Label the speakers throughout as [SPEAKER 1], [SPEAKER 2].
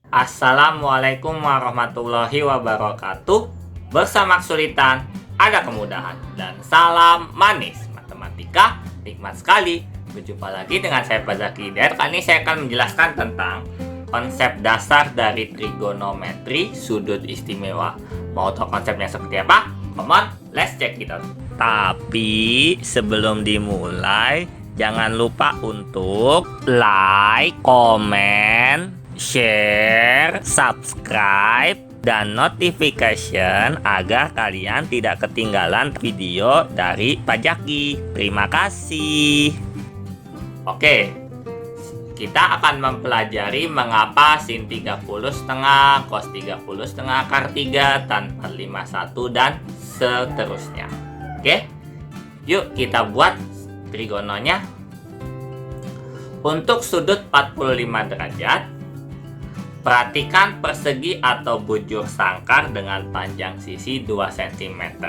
[SPEAKER 1] Assalamualaikum warahmatullahi wabarakatuh. Bersama kesulitan, ada kemudahan. Dan salam manis. Matematika, nikmat sekali. Berjumpa lagi dengan saya Pak Zaki Hidayat. Kali ini saya akan menjelaskan tentang konsep dasar dari trigonometri sudut istimewa. Mau tahu konsepnya seperti apa? Come on, let's check it out. Tapi sebelum dimulai, jangan lupa untuk like, komen, share, subscribe, dan notification agar kalian tidak ketinggalan video dari Pak Zaki. Terima kasih. Oke, kita akan mempelajari mengapa sin 30 setengah, cos 30 setengah, akar 3, tan 51, dan seterusnya. Oke, yuk kita buat trigononya. Untuk sudut 45 derajat, perhatikan persegi atau bujur sangkar dengan panjang sisi 2 cm.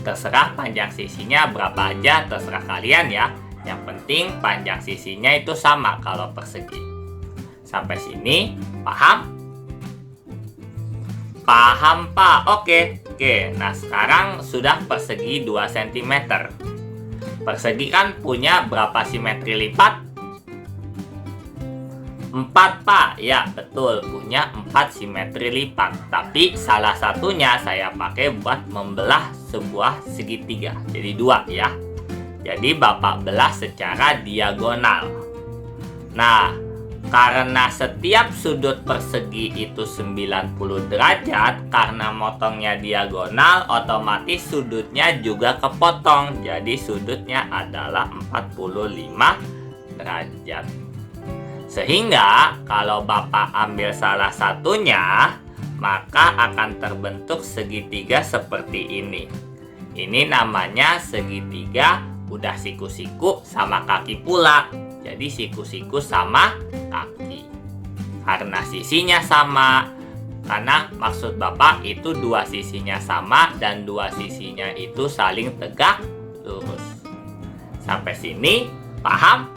[SPEAKER 1] Terserah panjang sisinya berapa aja, terserah kalian ya. Yang penting panjang sisinya itu sama kalau persegi. Sampai sini paham? Paham Pak? Oke. Nah sekarang sudah persegi 2 cm. Persegi kan punya berapa simetri lipat? 4 Pak. Ya betul, punya 4 simetri lipat. Tapi salah satunya saya pakai buat membelah sebuah segitiga. Jadi 2 ya. Jadi Bapak belah secara diagonal. Nah, karena setiap sudut persegi itu 90 derajat, karena motongnya diagonal, otomatis sudutnya juga kepotong. Jadi sudutnya adalah 45 derajat. Sehingga kalau Bapak ambil salah satunya, maka akan terbentuk segitiga seperti ini. Ini namanya segitiga udah siku-siku sama kaki pula. Jadi siku-siku sama kaki. Karena sisinya sama. Karena maksud Bapak itu dua sisinya sama dan dua sisinya itu saling tegak lurus. Sampai sini paham?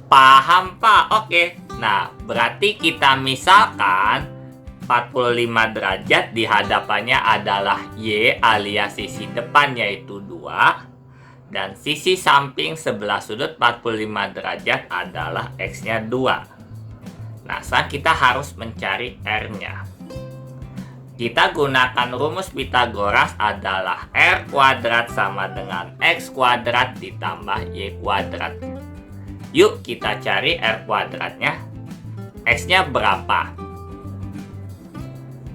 [SPEAKER 1] Paham Pak? Oke. Nah, berarti kita misalkan 45 derajat di hadapannya adalah Y alias sisi depan yaitu 2. Dan sisi samping sebelah sudut 45 derajat adalah X-nya 2. Nah, sekarang kita harus mencari R-nya. Kita gunakan rumus Pitagoras adalah R kuadrat sama dengan X kuadrat ditambah Y kuadrat. Yuk kita cari R kuadratnya. X-nya berapa?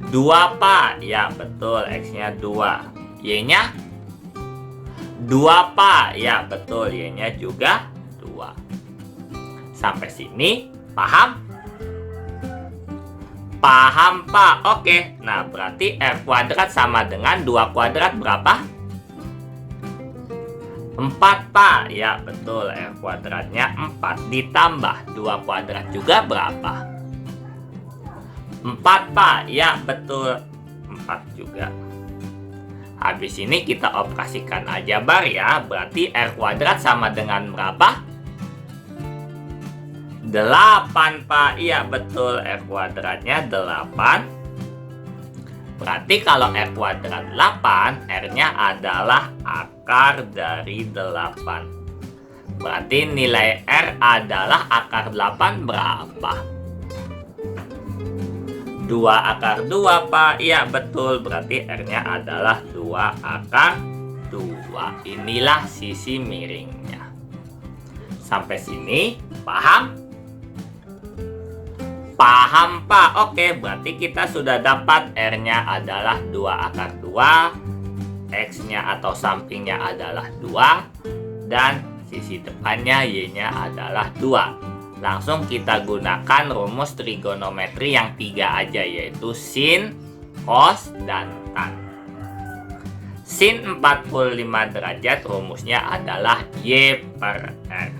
[SPEAKER 1] 2 Pak. Ya betul, X-nya 2. Y-nya 2 Pak. Ya betul, Y-nya juga 2. Sampai sini paham? Paham Pak. Oke. Nah berarti R kuadrat sama dengan 2 kuadrat berapa? 4 Pak. Ya betul, R kuadratnya 4 ditambah 2 kuadrat juga berapa? 4 Pak. Ya betul, 4 juga. Habis ini kita operasikan aljabar ya. Berarti R kuadrat sama dengan berapa? 8 Pak. Iya betul, R kuadratnya 8. Berarti kalau R kuadrat 8, R-nya adalah akar dari 8. Berarti nilai R adalah akar 8 berapa? 2 akar 2 Pak. Iya betul, berarti R-nya adalah 2 akar 2. Inilah sisi miringnya. Sampai sini paham? Paham Pak. Oke, berarti kita sudah dapat R-nya adalah 2 akar 2, X-nya atau sampingnya adalah 2, dan sisi depannya Y-nya adalah 2. Langsung kita gunakan rumus trigonometri yang 3 aja, yaitu sin, cos, dan tan. Sin 45 derajat rumusnya adalah Y per R.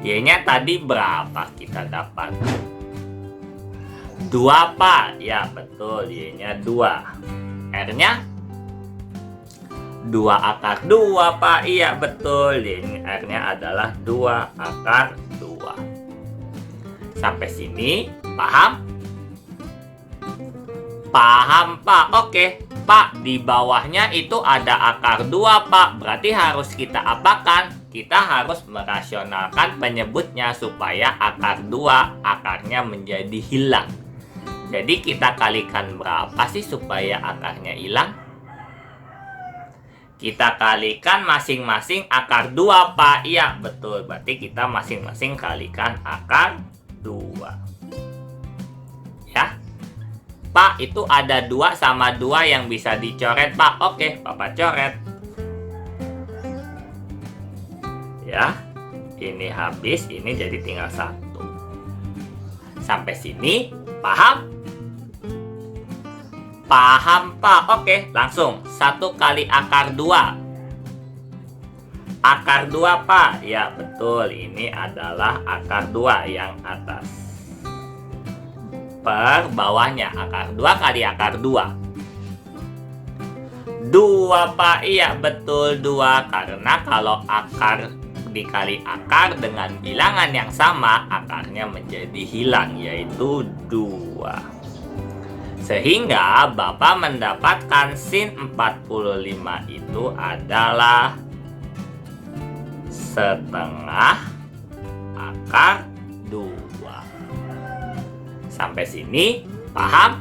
[SPEAKER 1] Y-nya tadi berapa kita dapat? 2 Pak. Ya betul, Y-nya 2. R-nya 2 akar 2 Pak. Iya betul, R-nya adalah 2 akar 2. Sampai sini, paham? Paham, Pak. Oke, Pak, di bawahnya itu ada akar 2, Pak. Berarti harus kita apakan? Kita harus merasionalkan penyebutnya supaya akar 2 akarnya menjadi hilang. Jadi kita kalikan berapa sih supaya akarnya hilang? Kita kalikan masing-masing akar 2, Pak. Iya, betul. Berarti kita masing-masing kalikan akar 2. Ya. Pak, itu ada 2 sama 2 yang bisa dicoret, Pak. Oke, Bapak coret. Ya, ini habis, ini jadi tinggal 1. Sampai sini, paham? Paham, Pak. Oke, langsung 1 kali akar 2. Akar 2, Pak. Ya, betul. Ini adalah akar 2 yang atas. Per bawahnya akar 2 kali akar 2. 2, Pak. Iya, betul 2. Karena kalau akar dikali akar dengan bilangan yang sama, akarnya menjadi hilang, yaitu 2. Sehingga Bapak mendapatkan sin 45 itu adalah setengah akar 2. Sampai sini, paham?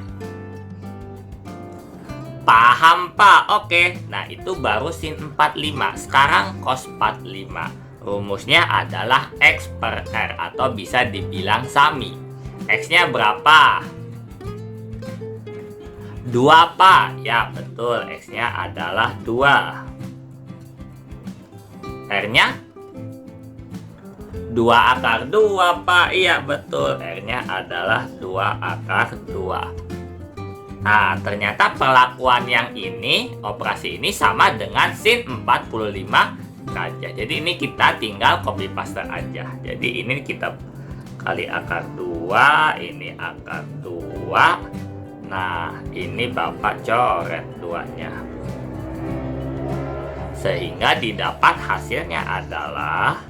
[SPEAKER 1] Paham, Pak. Oke, nah itu baru sin 45. Sekarang cos 45. Rumusnya adalah X per R atau bisa dibilang sami. X-nya berapa? 2, Pak. Ya, betul. X-nya adalah 2. R-nya 2 akar 2, Pak. Iya, betul. R-nya adalah 2 akar 2. Nah, ternyata perlakuan yang ini, operasi ini sama dengan sin 45 derajat. Jadi ini kita tinggal copy paste aja. Jadi ini kita kali akar 2, ini akar 2. Nah, ini Bapak coret 2-nya. Sehingga didapat hasilnya adalah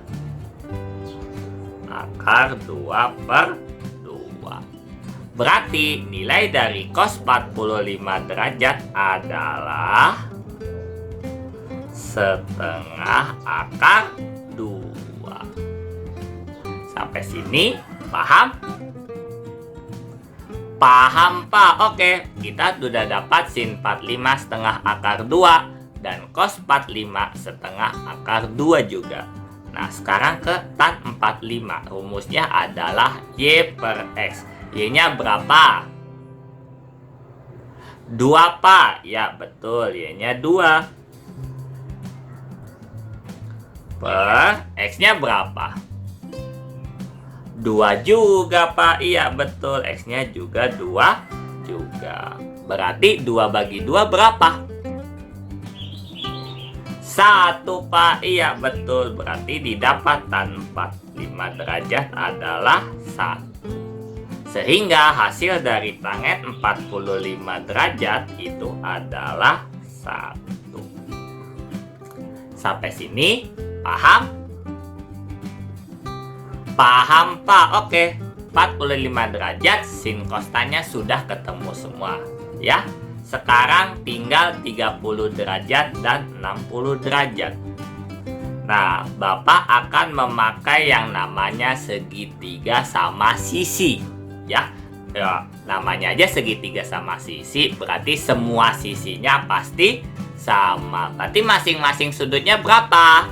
[SPEAKER 1] akar 2 per 2. Berarti nilai dari cos 45 derajat adalah setengah akar 2. Sampai sini paham? Paham, Pak. Oke, kita sudah dapat sin 45 setengah akar 2 dan cos 45 setengah akar 2 juga. Nah, sekarang ke tan 45. Rumusnya adalah Y per X. Y-nya berapa? 2, Pak. Ya, betul. Y-nya 2. Per X-nya berapa? 2 juga, Pak. Iya, betul. X-nya juga 2 juga. Berarti 2 bagi 2 berapa? 1, Pak. Iya, betul. Berarti didapat tan 45 derajat adalah 1. Sehingga hasil dari tangen 45 derajat itu adalah 1. Sampai sini paham? Paham, Pak. Oke. 45 derajat sin cos-nya sudah ketemu semua. Ya. Sekarang tinggal 30 derajat dan 60 derajat. Nah, Bapak akan memakai yang namanya segitiga sama sisi. Ya, namanya aja segitiga sama sisi, berarti semua sisinya pasti sama. Berarti masing-masing sudutnya berapa?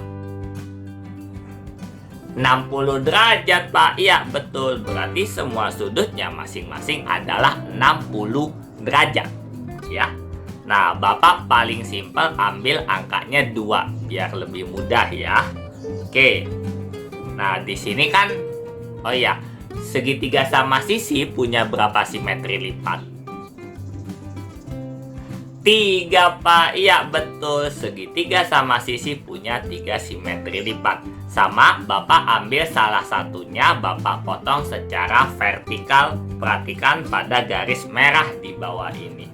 [SPEAKER 1] 60 derajat, Pak. Iya, betul. Berarti semua sudutnya masing-masing adalah 60 derajat. Ya. Nah, Bapak paling simpel ambil angkanya 2 biar lebih mudah ya. Oke. Nah, di sini kan oh ya, segitiga sama sisi punya berapa simetri lipat? 3, Pak. Iya, betul. Segitiga sama sisi punya 3 simetri lipat. Sama, Bapak ambil salah satunya, Bapak potong secara vertikal. Perhatikan pada garis merah di bawah ini.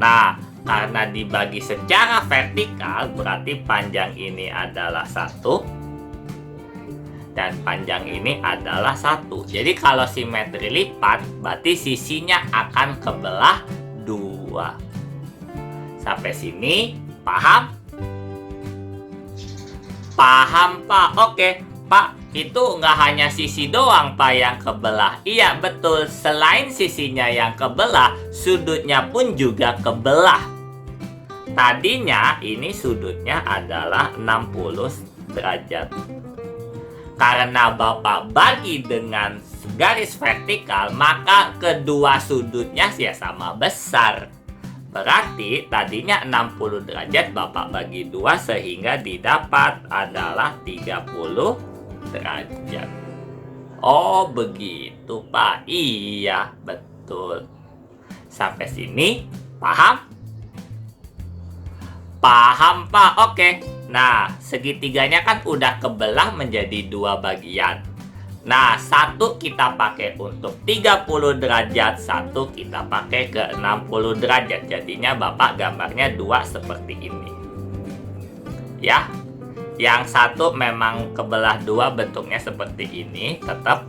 [SPEAKER 1] Nah, karena dibagi secara vertikal, berarti panjang ini adalah 1. dan panjang ini adalah 1. Jadi kalau simetri lipat, berarti sisinya akan kebelah 2. Sampai sini, paham? Paham, Pak? Oke, Pak, itu nggak hanya sisi doang, Pak, yang kebelah. Iya, betul. Selain sisinya yang kebelah, sudutnya pun juga kebelah. Tadinya ini sudutnya adalah 60 derajat. Karena Bapak bagi dengan garis vertikal, maka kedua sudutnya ya sama besar. Berarti tadinya 60 derajat Bapak bagi 2 sehingga didapat adalah 30 derajat. Oh begitu Pak. Iya betul. Sampai sini paham? Paham Pak. Oke. Nah segitiganya kan udah kebelah menjadi 2 bagian. Nah, 1 kita pakai untuk 30 derajat, 1 kita pakai ke 60 derajat. Jadinya Bapak gambarnya 2 seperti ini. Ya. Yang 1 memang kebelah 2 bentuknya seperti ini, tetap.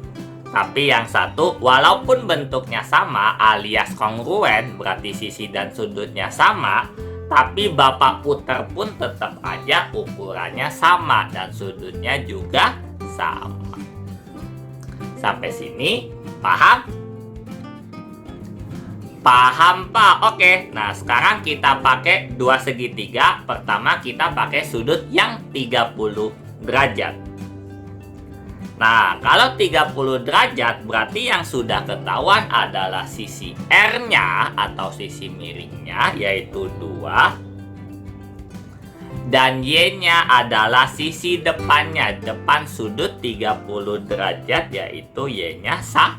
[SPEAKER 1] Tapi yang 1 walaupun bentuknya sama alias kongruen, berarti sisi dan sudutnya sama, tapi Bapak putar pun tetap aja ukurannya sama dan sudutnya juga sama. Sampai sini, paham? Paham, Pak? Oke, nah sekarang kita pakai 2 segitiga. Pertama kita pakai sudut yang 30 derajat. Nah, kalau 30 derajat berarti yang sudah ketahuan adalah sisi R-nya atau sisi miringnya, yaitu 2. Dan Y-nya adalah sisi depannya, depan sudut 30 derajat, yaitu Y-nya 1.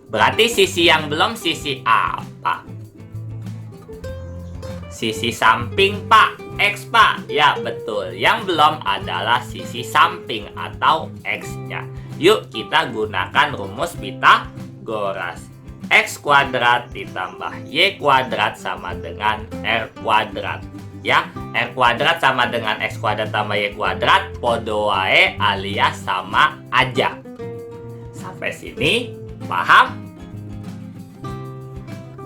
[SPEAKER 1] Berarti sisi yang belum sisi apa? Sisi samping, Pak. X, Pak. Ya, betul. Yang belum adalah sisi samping atau X-nya. Yuk, kita gunakan rumus Pythagoras. X kuadrat ditambah Y kuadrat sama dengan R kuadrat. Ya, R kuadrat sama dengan X kuadrat tambah Y kuadrat, podo wae alias sama aja. Sampai sini, paham?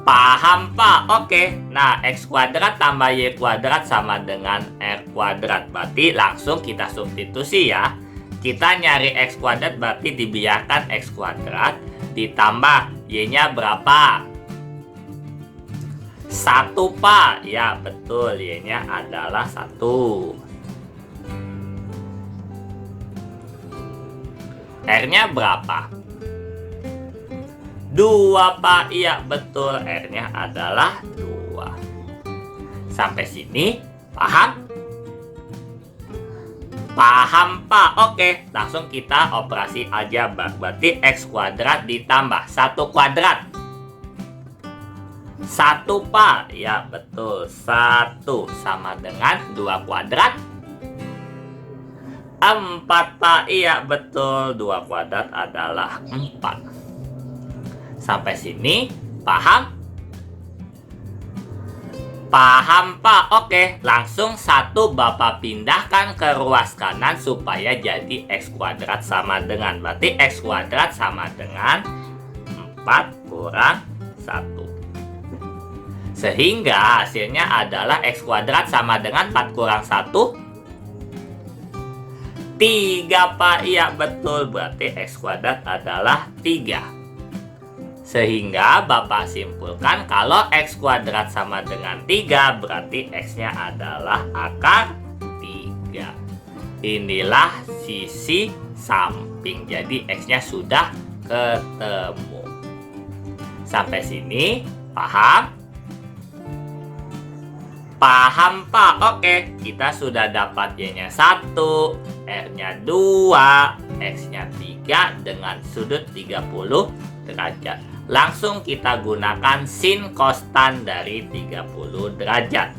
[SPEAKER 1] Paham, Pak? Oke. Nah, X kuadrat tambah Y kuadrat sama dengan R kuadrat. Berarti langsung kita substitusi ya. Kita nyari X kuadrat berarti dibiarkan X kuadrat ditambah Y-nya berapa? 1, Pak. Ya, betul. Y-nya adalah 1. R-nya berapa? 2, Pak. Iya, betul. R-nya adalah 2. Sampai sini, paham? Paham, Pak. Oke, langsung kita operasi aljabar. Berarti X kuadrat ditambah 1 kuadrat. 1, Pak. Ya, betul. 1 sama dengan 2 kuadrat. 4, Pak. Iya, betul. 2 kuadrat adalah 4. Sampai sini, paham? Paham, Pak? Oke, langsung 1 Bapak pindahkan ke ruas kanan supaya jadi X kuadrat sama dengan. Berarti X kuadrat sama dengan 4 kurang 1. Sehingga hasilnya adalah X kuadrat sama dengan 4 kurang 1. 3, Pak. Iya, betul. Berarti X kuadrat adalah 3. Sehingga Bapak simpulkan kalau X kuadrat sama dengan 3, berarti X-nya adalah akar 3. Inilah sisi samping. Jadi X-nya sudah ketemu. Sampai sini, paham? Paham, Pak? Oke, kita sudah dapat Y-nya 1, R-nya 2, X-nya 3 dengan sudut 30 derajat. Langsung kita gunakan sin kostan dari 30 derajat.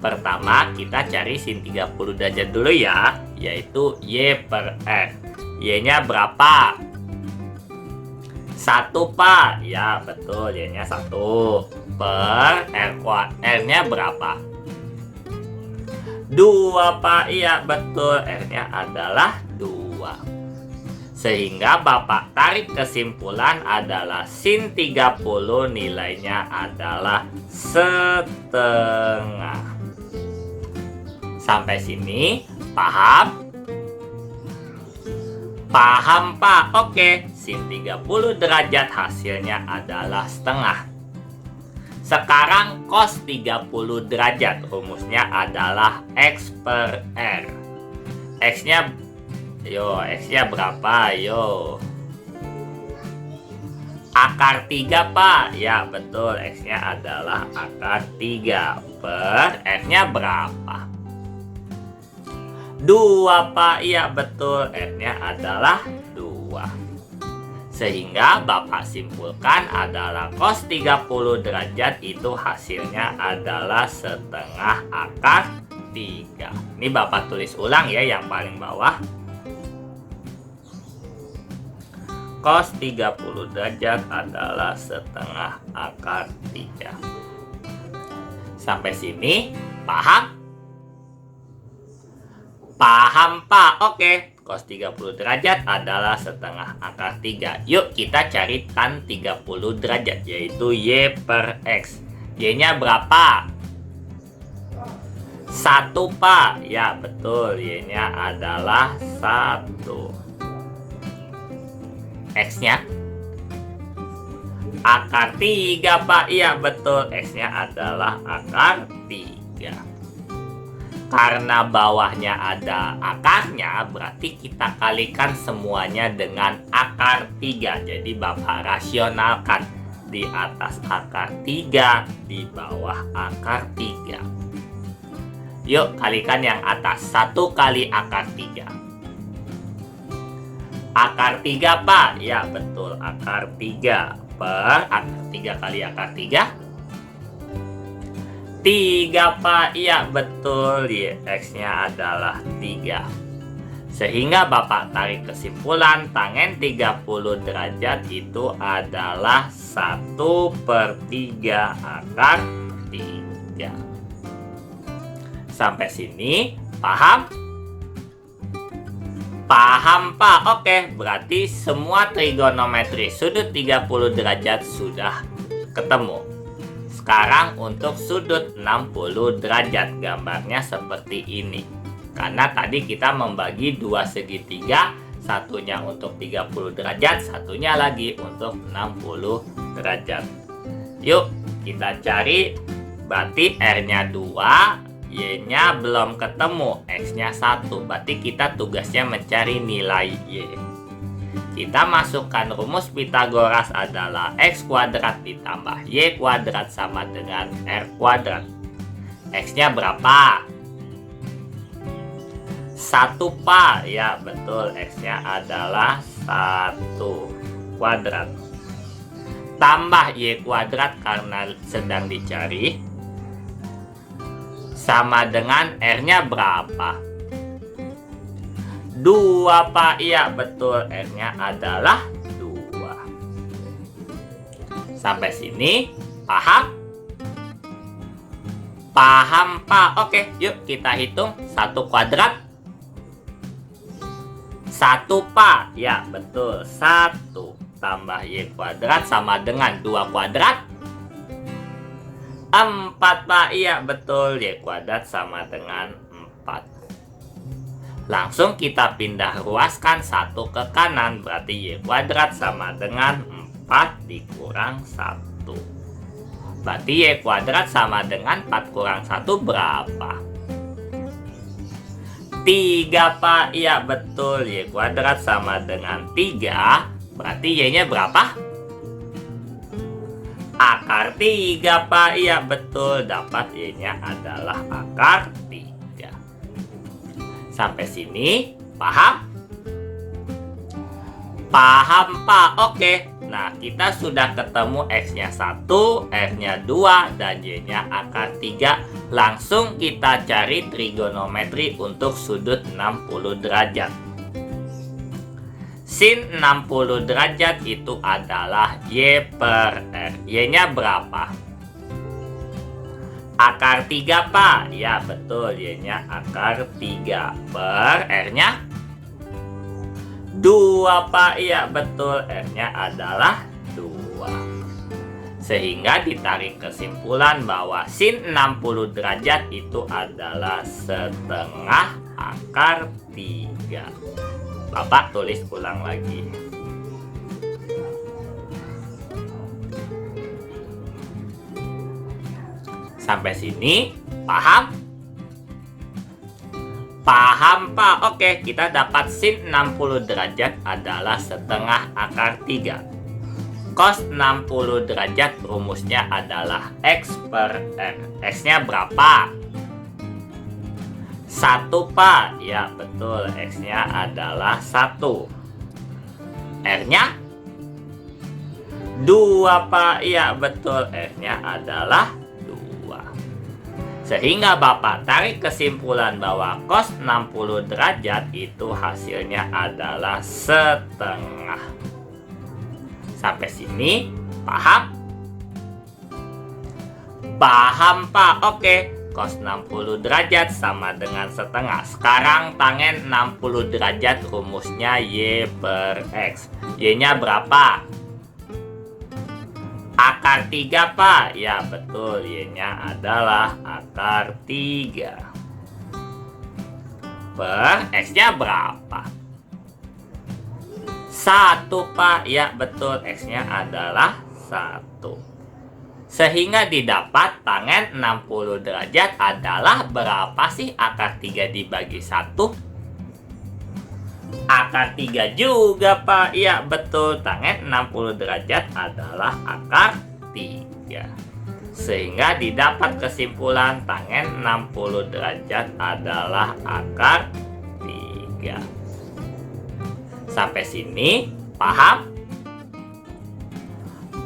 [SPEAKER 1] Pertama kita cari sin 30 derajat dulu ya, yaitu Y per R. Y-nya berapa? 1, Pak. Ya betul, Y-nya 1 per R-nya berapa? 2, Pak. Iya betul, R-nya adalah 2. 2. Sehingga Bapak tarik kesimpulan adalah sin 30 nilainya adalah setengah. Sampai sini paham? Paham Pak? Oke, sin 30 derajat hasilnya adalah setengah. Sekarang cos 30 derajat rumusnya adalah X per R. X-nya berapa? Akar 3 Pak. Ya betul, X-nya adalah akar 3 per R-nya berapa? 2 Pak. Ya betul, R-nya adalah 2. Sehingga Bapak simpulkan adalah cos 30 derajat itu hasilnya adalah setengah akar 3. Ini Bapak tulis ulang ya yang paling bawah. Cos 30 derajat adalah setengah akar 3. Sampai sini paham? Paham Pak? Oke, cos 30 derajat adalah setengah akar 3. Yuk kita cari tan 30 derajat, yaitu Y per X. Y-nya berapa? 1 Pak. Ya betul, Y-nya adalah 1. X-nya akar 3 Pak. Iya betul, X-nya adalah akar 3. Karena bawahnya ada akarnya, berarti kita kalikan semuanya dengan akar 3. Jadi Bapak rasionalkan di atas akar 3, di bawah akar 3. Yuk kalikan yang atas. 1 kali akar 3. Akar 3 Pak. Ya betul, akar 3 per akar 3 kali akar 3. 3 Pak. Ya betul, X-nya adalah 3. Sehingga Bapak tarik kesimpulan tangen 30 derajat itu adalah 1 per 3 akar 3. Sampai sini paham? Paham Pak? Oke, berarti semua trigonometri sudut 30 derajat sudah ketemu. Sekarang untuk sudut 60 derajat, gambarnya seperti ini. Karena tadi kita membagi dua segitiga, satunya untuk 30 derajat, satunya lagi untuk 60 derajat. Yuk kita cari, berarti R-nya 2, Y-nya belum ketemu, X-nya 1. Berarti kita tugasnya mencari nilai Y. Kita masukkan rumus Pythagoras adalah X kuadrat ditambah Y kuadrat sama dengan R kuadrat. X-nya berapa? 1 Pak. Ya betul, X-nya adalah 1 kuadrat. Tambah Y kuadrat karena sedang dicari. Sama dengan R-nya berapa? 2 Pak. Iya betul, R-nya adalah 2. Sampai sini paham? Paham Pak? Oke, yuk kita hitung. 1 kuadrat 1 Pak. Ya betul, 1 tambah Y kuadrat sama dengan 2 kuadrat 4 Pak. Iya betul, Y kuadrat sama dengan 4. Langsung kita pindah ruaskan 1 ke kanan, berarti Y kuadrat sama dengan 4 dikurang 1. Berarti Y kuadrat sama dengan 4 kurang 1 berapa? 3 Pak. Iya betul, Y kuadrat sama dengan 3. Berarti Y-nya berapa? Akar 3 Pak. Iya betul, dapat Y-nya adalah akar 3. Sampai sini paham? Paham Pak? Oke. Nah, kita sudah ketemu X-nya 1, R-nya 2, dan Y-nya akar 3. Langsung kita cari trigonometri untuk sudut 60 derajat. Sin 60 derajat itu adalah Y per R. Y-nya berapa? Akar 3 Pak. Ya betul, Y-nya akar 3 per R-nya 2 Pak, iya betul, R-nya adalah 2. Sehingga ditarik kesimpulan bahwa sin 60 derajat itu adalah setengah akar 3. Bapak tulis ulang lagi. Sampai sini paham? Paham Pak? Oke, kita dapat sin 60 derajat adalah setengah akar 3. Cos 60 derajat rumusnya adalah X per R. X-nya berapa? 1 Pak. Ya betul, X-nya adalah 1. R-nya 2 Pak. Ya betul, R-nya adalah 2. Sehingga Bapak tarik kesimpulan bahwa cos 60 derajat itu hasilnya adalah setengah. Sampai sini paham? Paham Pak? Oke, cos 60 derajat sama dengan setengah. Sekarang tangen 60 derajat rumusnya Y per X. Y-nya berapa? Akar 3 Pak. Ya betul, Y-nya adalah akar 3. Per X-nya berapa? 1 Pak. Ya betul, X-nya adalah 1. Sehingga didapat tangen 60 derajat adalah berapa sih akar 3 dibagi 1? Akar 3 juga Pak. Ya betul, tangen 60 derajat adalah akar 3. Sehingga didapat kesimpulan tangen 60 derajat adalah akar 3. Sampai sini paham?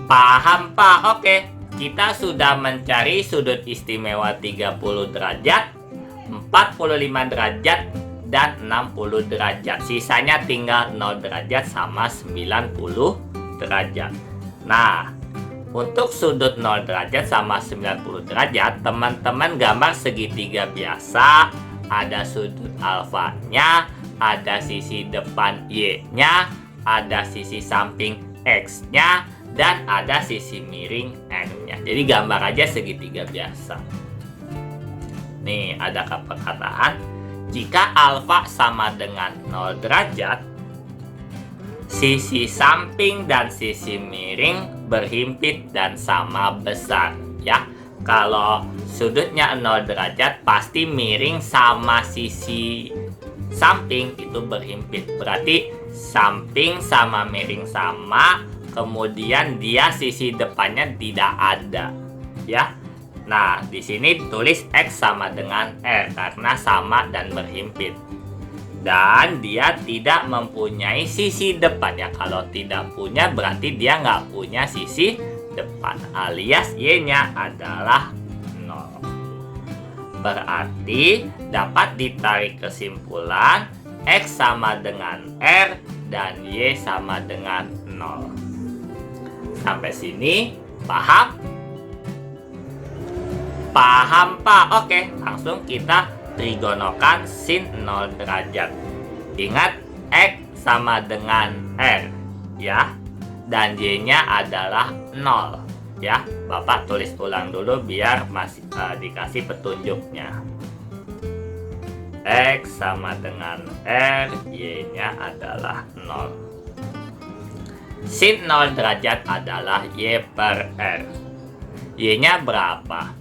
[SPEAKER 1] Paham Pak? Oke, kita sudah mencari sudut istimewa 30 derajat, 45 derajat, dan 60 derajat. Sisanya tinggal 0 derajat sama 90 derajat. Nah, untuk sudut 0 derajat sama 90 derajat, teman-teman gambar segitiga biasa. Ada sudut alfanya, ada sisi depan Y-nya, ada sisi samping X-nya, dan ada sisi miring N-nya. Jadi gambar aja segitiga biasa. Nih, ada perkataan, jika alfa sama dengan 0 derajat, sisi samping dan sisi miring berhimpit dan sama besar. Ya, kalau sudutnya 0 derajat, pasti miring sama sisi samping itu berhimpit. Berarti samping sama miring sama, kemudian dia sisi depannya tidak ada. Ya. Nah, di sini tulis X sama dengan R karena sama dan berhimpit. Dan dia tidak mempunyai sisi depan. Ya, kalau tidak punya berarti dia nggak punya sisi depan, alias Y-nya adalah 0. Berarti dapat ditarik kesimpulan X sama dengan R dan Y sama dengan 0. Sampai sini paham? Paham Pak? Oke, langsung kita trigonokan sin 0 derajat. Ingat, X sama dengan R, ya. Dan Y-nya adalah 0, ya. Bapak tulis ulang dulu biar masih dikasih petunjuknya. X sama dengan R, Y-nya adalah 0. Sin 0 derajat adalah Y per R. Y-nya berapa?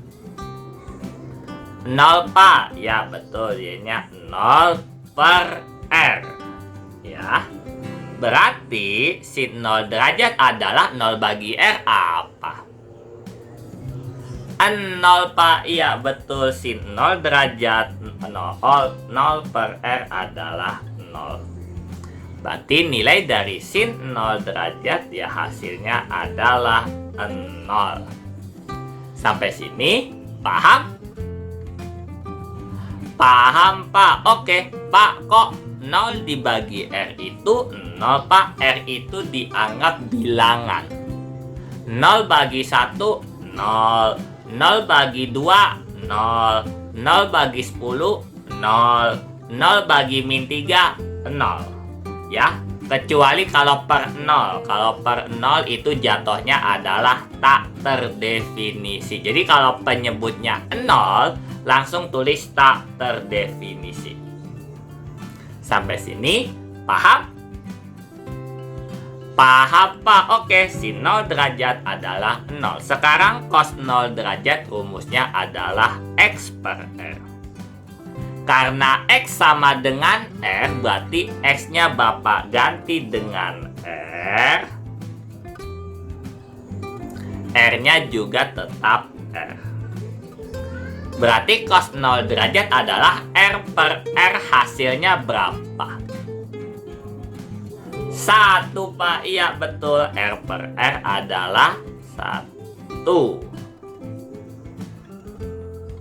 [SPEAKER 1] 0 Pak. Ya betul, Y-nya 0 per R. Ya. Berarti sin 0 derajat adalah 0 bagi R apa? 0 Pak. Iya betul, sin 0 derajat 0 per R adalah 0. Berarti nilai dari sin 0 derajat ya hasilnya adalah 0. Sampai sini paham? Paham Pak? Oke Pak, kok 0 dibagi R itu 0 Pak? R itu dianggap bilangan. 0 bagi 1, 0. 0 bagi 2, 0. 0 bagi 10, 0. 0 bagi min 3, 0. Ya, Kecuali kalau per 0. Kalau per 0 itu jatuhnya adalah tak terdefinisi. Jadi kalau penyebutnya 0, langsung tulis tak terdefinisi. Sampai sini paham? Paham Pak? Oke, sin 0 derajat adalah 0. Sekarang cos 0 derajat rumusnya adalah X per R. Karena X sama dengan R, berarti X-nya Bapak ganti dengan R. R-nya juga tetap R. Berarti cos 0 derajat adalah R per R, hasilnya berapa? 1 Pak, iya betul, R per R adalah 1.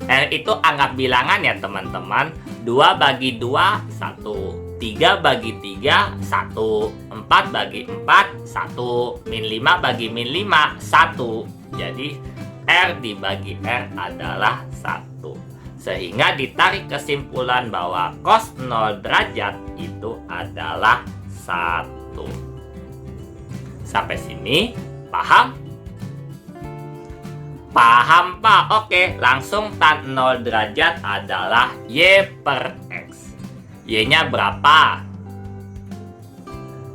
[SPEAKER 1] R itu anggap bilangan ya teman-teman. 2 bagi 2, 1. 3 bagi 3, 1. 4 bagi 4, 1. Min 5 bagi min 5, 1. Jadi R dibagi R adalah 1. Sehingga ditarik kesimpulan bahwa cos 0 derajat itu adalah 1. Sampai sini paham? Paham Pak? Oke, langsung tan 0 derajat adalah Y per X. Y-nya berapa?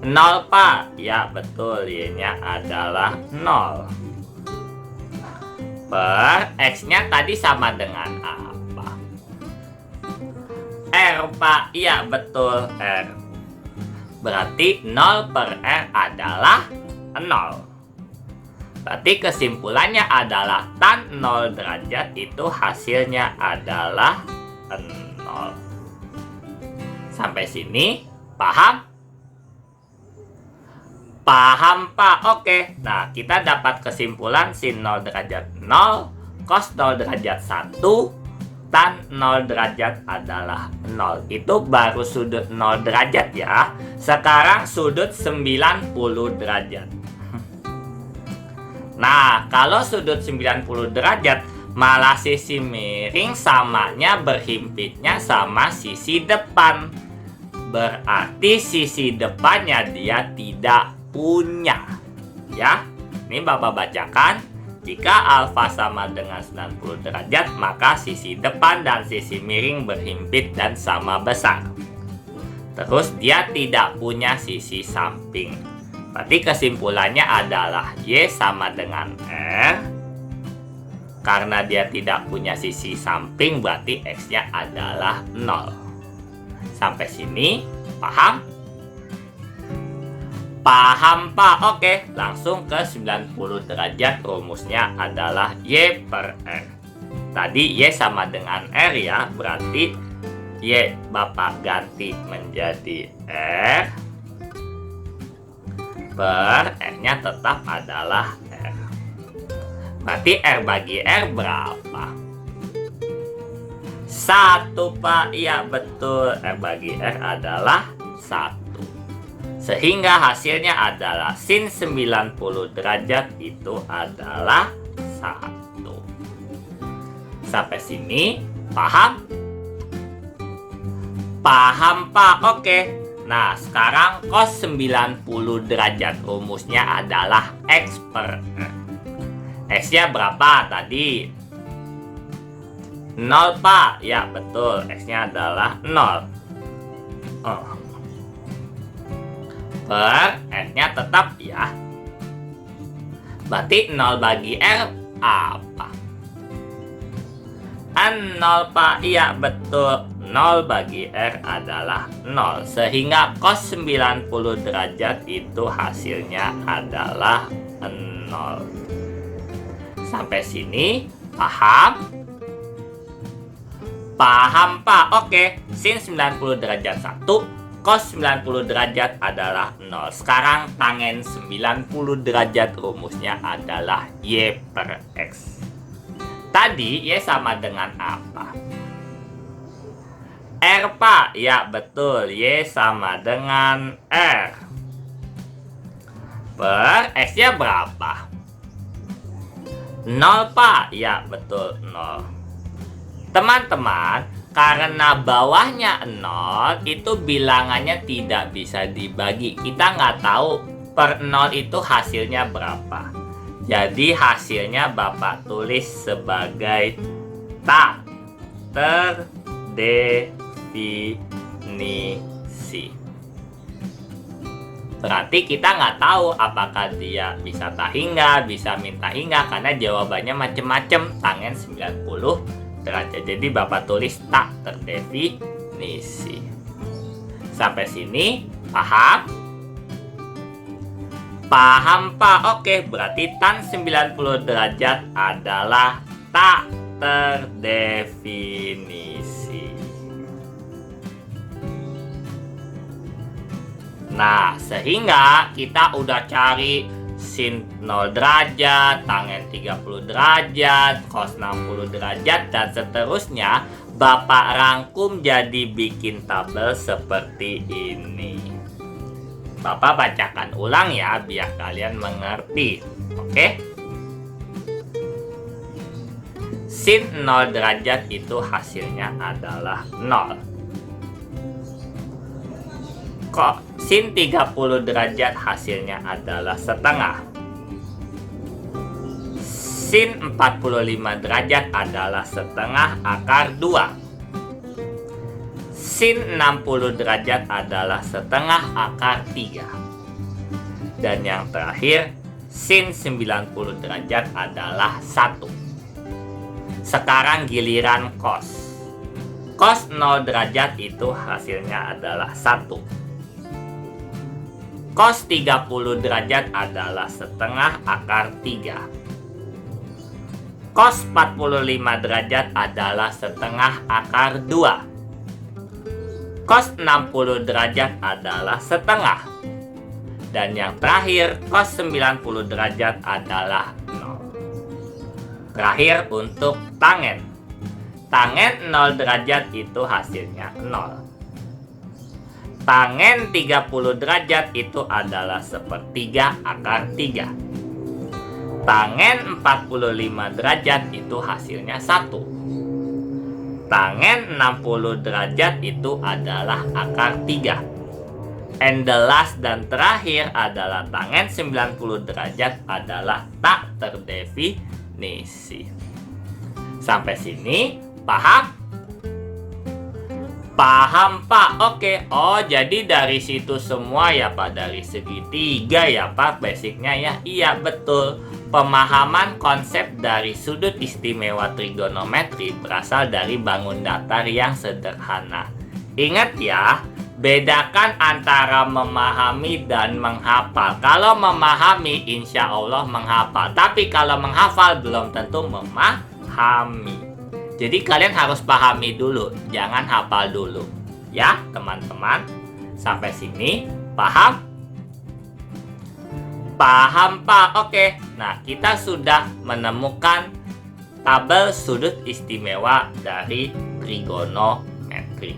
[SPEAKER 1] 0 Pak? Ya betul, Y-nya adalah 0. Per X-nya tadi sama dengan apa? R Pak? Iya betul, R. Berarti 0 per R adalah 0. Berarti kesimpulannya adalah tan 0 derajat itu hasilnya adalah 0. Sampai sini paham? Paham Pak? Oke. Nah, kita dapat kesimpulan sin 0 derajat 0, cos 0 derajat 1, tan 0 derajat adalah 0. Itu baru sudut 0 derajat ya. Sekarang sudut 90 derajat. Nah, kalau sudut 90 derajat, malah sisi miring samanya berhimpitnya sama sisi depan. Berarti sisi depannya dia tidak punya. Ya, ini Bapak bacakan. Jika alfa sama dengan 90 derajat, maka sisi depan dan sisi miring berhimpit dan sama besar. Terus dia tidak punya sisi samping. Berarti kesimpulannya adalah Y sama dengan R. Karena dia tidak punya sisi samping, berarti X-nya adalah 0. Sampai sini paham? Paham Pak? Oke, langsung ke 90 derajat. Rumusnya adalah Y per R. Tadi Y sama dengan R ya, berarti Y Bapak ganti menjadi R. Per R-nya tetap adalah R. Berarti R bagi R berapa? 1 Pak. Iya betul, R bagi R adalah 1. Sehingga hasilnya adalah sin 90 derajat itu adalah 1. Sampai sini paham? Paham Pak? Oke. Nah, sekarang cos 90 derajat rumusnya adalah X per R. X-nya berapa tadi? 0 Pak. Ya betul, X-nya adalah 0. Per R-nya tetap ya. Berarti 0 bagi R apa? 0 Pak. Iya betul, 0 bagi R adalah 0. Sehingga cos 90 derajat itu hasilnya adalah 0. Sampai sini paham? Paham Pak? Oke. Sin 90 derajat 1, cos 90 derajat adalah 0. Sekarang tangen 90 derajat rumusnya adalah Y per X. Tadi Y sama dengan apa? R Pak. Ya betul, Y sama dengan R. Per X-nya berapa? 0 Pak. Ya betul, 0. Teman-teman, Karena bawahnya 0, itu bilangannya tidak bisa dibagi. Kita nggak tahu per 0 itu hasilnya berapa. Jadi hasilnya Bapak tulis sebagai tak terdefinisi. Berarti kita nggak tahu apakah dia bisa tak hingga, bisa minta hingga, karena jawabannya macem-macem, tangen 90 derajat. Jadi Bapak tulis tak terdefinisi. Sampai sini paham? Paham Pak? Oke, berarti tan 90 derajat adalah tak terdefinisi. Nah, sehingga kita udah cari sin 0 derajat, tangen 30 derajat, cos 60 derajat, dan seterusnya. Bapak rangkum jadi bikin tabel seperti ini. Bapak bacakan ulang ya, biar kalian mengerti. Oke? Sin 0 derajat itu hasilnya adalah 0. Kok sin 30 derajat hasilnya adalah setengah. Sin 45 derajat adalah setengah akar 2. Sin 60 derajat adalah setengah akar 3. Dan yang terakhir, sin 90 derajat adalah 1. Sekarang giliran cos. Cos 0 derajat itu hasilnya adalah 1. Cos 30 derajat adalah setengah akar 3. Cos 45 derajat adalah setengah akar 2. Cos 60 derajat adalah setengah. Dan yang terakhir, cos 90 derajat adalah 0. Terakhir untuk tangen. Tangen 0 derajat itu hasilnya 0. Tangen 30 derajat itu adalah sepertiga akar 3. Tangen 45 derajat itu hasilnya 1. Tangen 60 derajat itu adalah akar 3. And the last dan terakhir adalah tangen 90 derajat adalah tak terdefinisi. Sampai sini paham? Paham Pak? Oke. Oh, jadi dari situ semua ya Pak, dari segitiga ya Pak basicnya ya. Iya betul. Pemahaman konsep dari sudut istimewa trigonometri berasal dari bangun datar yang sederhana. Ingat ya, bedakan antara memahami dan menghafal. Kalau memahami insya Allah menghafal, tapi kalau menghafal belum tentu memahami. Jadi kalian harus pahami dulu, jangan hafal dulu. Ya teman-teman, sampai sini paham? Paham Pak? Oke. Nah, kita sudah menemukan tabel sudut istimewa dari trigonometri.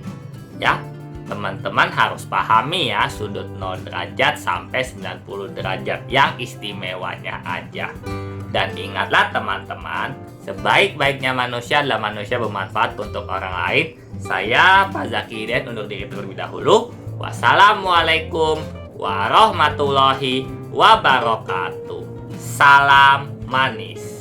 [SPEAKER 1] Ya, teman-teman harus pahami ya, sudut 0 derajat sampai 90 derajat yang istimewanya aja. Dan ingatlah teman-teman, sebaik-baiknya manusia adalah manusia bermanfaat untuk orang lain. Saya Pak Zaki Hidayat undur diri terlebih dahulu. Wassalamualaikum warahmatullahi wabarakatuh. Salam manis.